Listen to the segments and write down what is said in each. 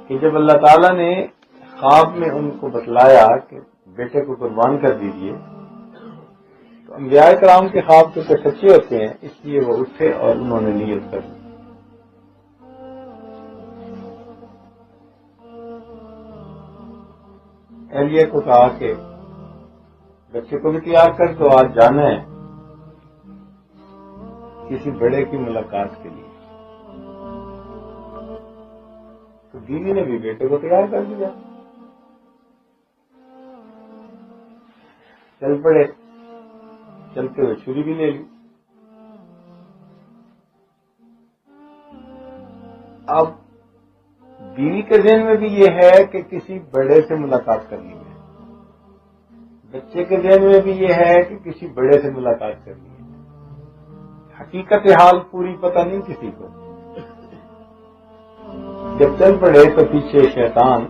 کہ جب اللہ تعالیٰ نے خواب میں ان کو بتلایا کہ بیٹے کو قربان کر دیجیے، تو انبیاء کرام کے خواب تو سچے ہوتے ہیں، اس لیے وہ اٹھے اور انہوں نے نیت کر دی۔ اہلیہ کو کہا کہ بچے کو بھی تیار کر دو، آج جانا ہے کسی بڑے کی ملاقات کے لیے۔ تو بیوی نے بھی بیٹے کو تیار کر دیا، چل پڑے، چلتے ہوئے چھری بھی لے لی۔ اب بیوی کے ذہن میں بھی یہ ہے کہ کسی بڑے سے ملاقات کرنی ہے، بچے کے ذہن میں بھی یہ ہے کہ کسی بڑے سے ملاقات کرنی ہے۔ حقیقت حال پوری پتہ نہیں کسی کو۔ جب چل پڑے تو پیچھے شیطان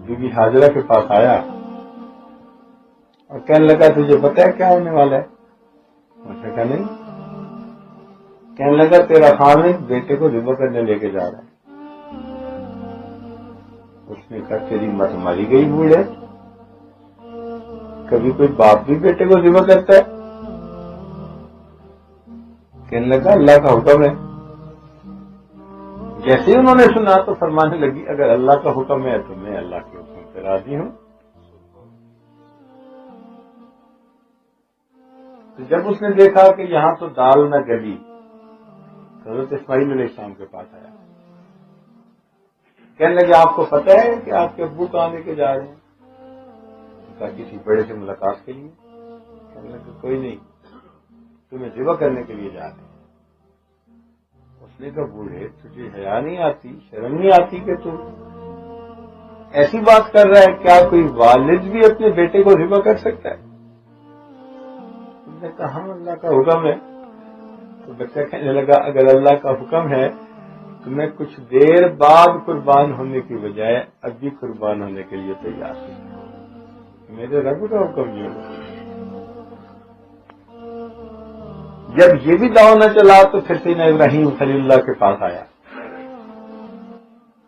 بیوی حاجرہ کے پاس آیا اور کہنے لگا تجھے پتہ ہے کیا ہونے والا ہے؟ اس نے کہا نہیں۔ کہنے لگا تیرا خامد بیٹے کو ذبح کرنے لے کے جا رہا ہے۔ اس نے کہا تیری مت ماری گئی بوڑھے، کبھی کوئی باپ بھی بیٹے کو ذبح کرتا ہے؟ کہنے لگا اللہ کا حکم ہے۔ جیسے ہی انہوں نے سنا تو فرمانے لگی اگر اللہ کا حکم ہے تو میں اللہ کے حکم سے راضی ہوں۔ تو جب اس نے دیکھا کہ یہاں تو دال نہ گلی، حضرت اسماعیل علیہ السلام کے پاس آیا، کہنے لگے آپ کو پتہ ہے کہ آپ کے ابو کہاں لے کے جا رہے ہیں؟ کہا کسی بڑے سے ملاقات کے لیے۔ کہنے لگے کوئی نہیں، تمہیں ذبح کرنے کے لیے جا رہے ہیں۔ اس نے کہا بوڑھے تجھے حیا نہیں آتی، شرم نہیں آتی کہ تو ایسی بات کر رہا ہے؟ کیا کوئی والد بھی اپنے بیٹے کو ذبح کر سکتا ہے؟ اس نے کہا ہم اللہ کا حکم ہے۔ تو بچہ کہنے لگا اگر اللہ کا حکم ہے تو میں کچھ دیر بعد قربان ہونے کی بجائے ابھی قربان ہونے کے لیے تیار ہوں، میرے رب کا حکم یہ ہو۔ جب یہ بھی داؤ نہ چلا تو پھر سیدنا ابراہیم خلیل اللہ کے پاس آیا،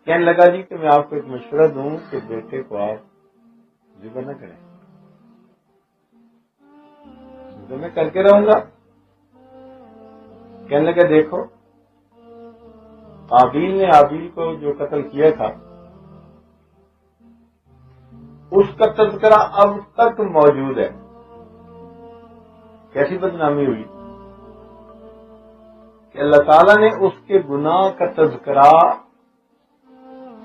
کہنے لگا جی کہ میں آپ کو ایک مشورہ دوں کہ بیٹے کو آپ ذبح نہ کریں، ذبح میں کر کے رہوں گا۔ کہنے لگا دیکھو قابیل نے حابیل کو جو قتل کیا تھا اس کا تذکرہ اب تک موجود ہے، کیسی بدنامی ہوئی کہ اللہ تعالیٰ نے اس کے گناہ کا تذکرہ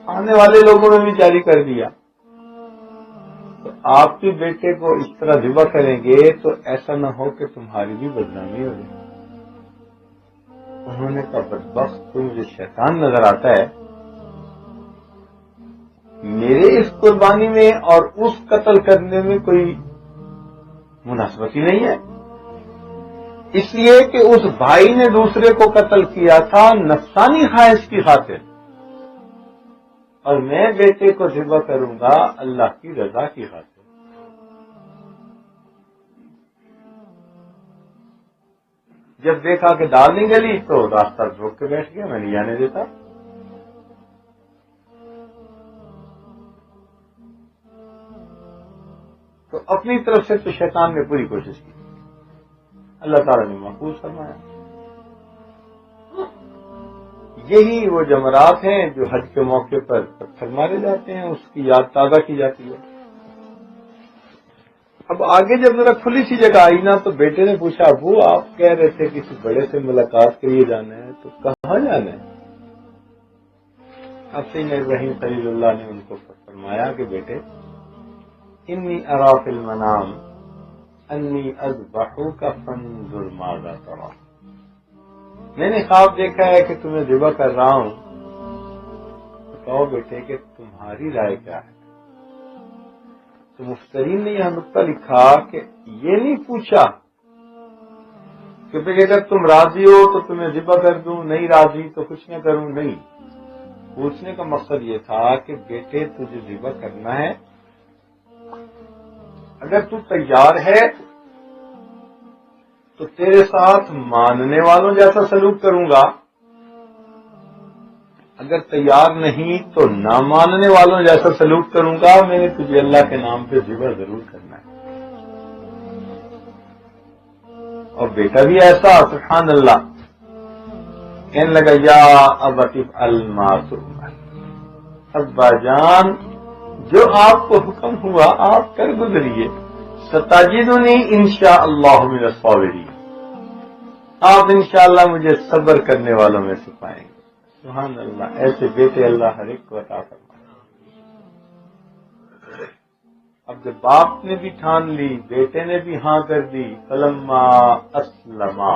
آنے والے لوگوں میں بھی جاری کر دیا۔ تو آپ کے بیٹے کو اس طرح ذبح کریں گے تو ایسا نہ ہو کہ تمہاری بھی بدنامی ہو جائے۔ انہوں نے کہا بدبخت تو مجھے شیطان نظر آتا ہے، میرے اس قربانی میں اور اس قتل کرنے میں کوئی مناسبت ہی نہیں ہے، اس لیے کہ اس بھائی نے دوسرے کو قتل کیا تھا نفسانی خواہش کی خاطر، اور میں بیٹے کو ذبح کروں گا اللہ کی رضا کی خاطر۔ جب دیکھا کہ دال نہیں گلی تو راستہ روک کے بیٹھ گیا، میں نہیں جانے دیتا۔ تو اپنی طرف سے تو شیطان نے پوری کوشش کی، اللہ تعالیٰ نے محفوظ فرمایا۔ یہی وہ جمرات ہیں جو حج کے موقع پر پتھر مارے جاتے ہیں، اس کی یاد تازہ کی جاتی ہے۔ اب آگے جب ذرا کھلی سی جگہ آئی نا تو بیٹے نے پوچھا ابو آپ کہہ رہے تھے کسی بڑے سے ملاقات کے لیے جانا ہے، تو کہاں جانا ہے؟ اب سیدنا ابراہیم خلیل اللہ نے ان کو فرمایا کہ بیٹے انی ارا فی المنام انی اذبحک فانظر ماذا تری، میں نے خواب دیکھا ہے کہ تمہیں ذبح کر رہا ہوں، بتاؤ بیٹے کہ تمہاری رائے کیا ہے؟ تو مفترین نے یہاں نقطہ لکھا کہ یہ نہیں پوچھا کہ بھئی اگر تم راضی ہو تو تمہیں ذبح کر دوں، نہیں راضی تو کچھ نہ کروں، نہیں۔ پوچھنے کا مقصد یہ تھا کہ بیٹے تجھے ذبح کرنا ہے، اگر تو تیار ہے تو تیرے ساتھ ماننے والوں جیسا سلوک کروں گا، اگر تیار نہیں تو نہ ماننے والوں جیسا سلوک کروں گا، میں نے تجھے اللہ کے نام پہ ذبح ضرور کرنا ہے۔ اور بیٹا بھی ایسا، سبحان اللہ، کہنے لگا یا ابت افعل ما تؤمر، ابا جان جو آپ کو حکم ہوا آپ کر گزریے، ستجدنی انشاءاللہ من الصابرین، آپ انشاءاللہ مجھے صبر کرنے والوں میں سے پائیں گے۔ سبحان اللہ، ایسے بیٹے اللہ ہر ایک کو عطا فرمائے۔ اب جب باپ نے بھی ٹھان لی، بیٹے نے بھی ہاں کر دی، فلما اسلما،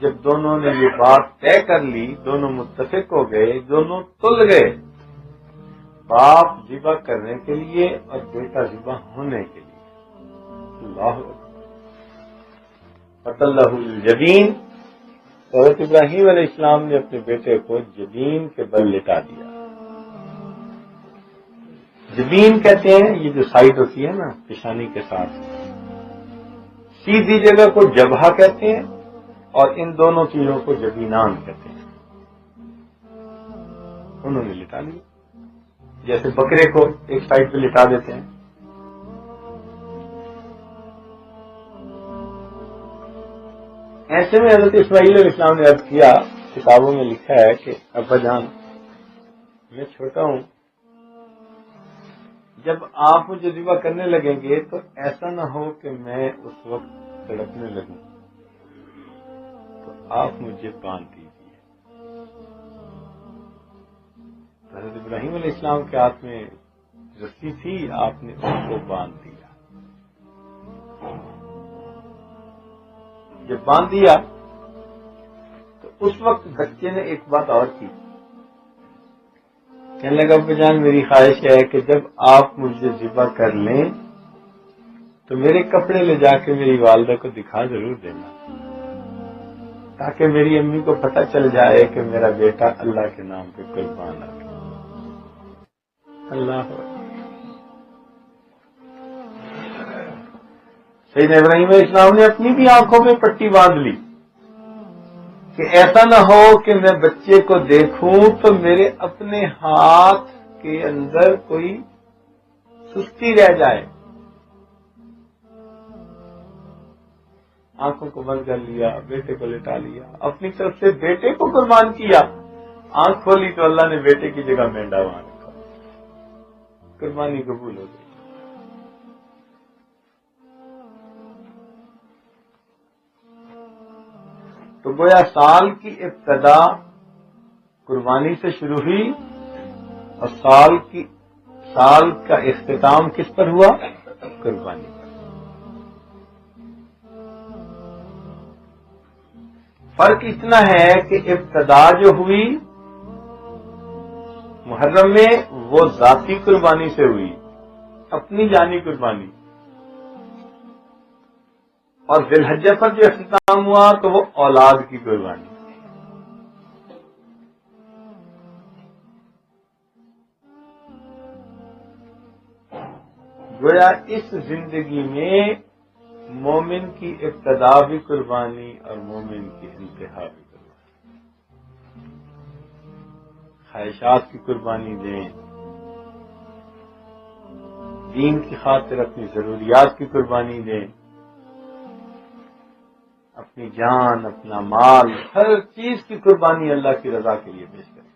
جب دونوں نے یہ بات طے کر لی، دونوں متفق ہو گئے، دونوں تل گئے، باپ ذبح کرنے کے لیے اور بیٹا ذبح ہونے کے لیے، اللہ فَتَلَّهُ الْجَبِينَ، حضرت ابراہیم علیہ السلام نے اپنے بیٹے کو جبین کے بل لٹا دیا۔ جبین کہتے ہیں یہ جو سائڈ ہوتی ہے نا پیشانی کے ساتھ، سیدھی جگہ کو جبہہ کہتے ہیں اور ان دونوں چیزوں کو جبینان کہتے ہیں۔ انہوں نے لٹا لیا، جیسے بکرے کو ایک سائڈ پہ لٹا دیتے ہیں۔ ایسے میں حضرت اسماعیل علیہ السلام نے عرض کیا، کتابوں میں لکھا ہے کہ ابا جان میں چھوٹا ہوں، جب آپ مجھے ذبح کرنے لگیں گے تو ایسا نہ ہو کہ میں اس وقت تڑپنے لگوں، تو آپ مجھے باندھ دیجیے۔ حضرت ابراہیم علیہ السلام کے ہاتھ میں رسی تھی، آپ نے اس کو باندھ دیا۔ جب باندھ دیا تو اس وقت بچے نے ایک بات اور کی، کہنے لگا ابا جان میری خواہش ہے کہ جب آپ مجھے ذبح کر لیں تو میرے کپڑے لے جا کے میری والدہ کو دکھا ضرور دینا، تاکہ میری امی کو پتہ چل جائے کہ میرا بیٹا اللہ کے نام پہ قربان آ گیا۔ اللہ سیدنا ابراہیم علیہ السلام نے اپنی بھی آنکھوں میں پٹی باندھ لی کہ ایسا نہ ہو کہ میں بچے کو دیکھوں تو میرے اپنے ہاتھ کے اندر کوئی سستی رہ جائے۔ آنکھوں کو بند کر لیا، بیٹے کو لٹا لیا، اپنی طرف سے بیٹے کو قربان کیا۔ آنکھ کھولی تو اللہ نے بیٹے کی جگہ مینڈا وہاں رکھا، قربانی قبول ہو گئی۔ تو گویا سال کی ابتدا قربانی سے شروع ہوئی اور سال کا اختتام کس پر ہوا؟ قربانی پر۔ فرق اتنا ہے کہ ابتدا جو ہوئی محرم میں وہ ذاتی قربانی سے ہوئی، اپنی جانی قربانی، اور ذی الحجہ پر جو اختتام ہوا تو وہ اولاد کی قربانی۔ گویا اس زندگی میں مومن کی ابتدا بھی قربانی اور مومن کی انتہا بھی قربانی۔ خواہشات کی قربانی دیں، دین کی خاطر اپنی ضروریات کی قربانی دیں، اپنی جان، اپنا مال، ہر چیز کی قربانی اللہ کی رضا کے لیے پیش کریں۔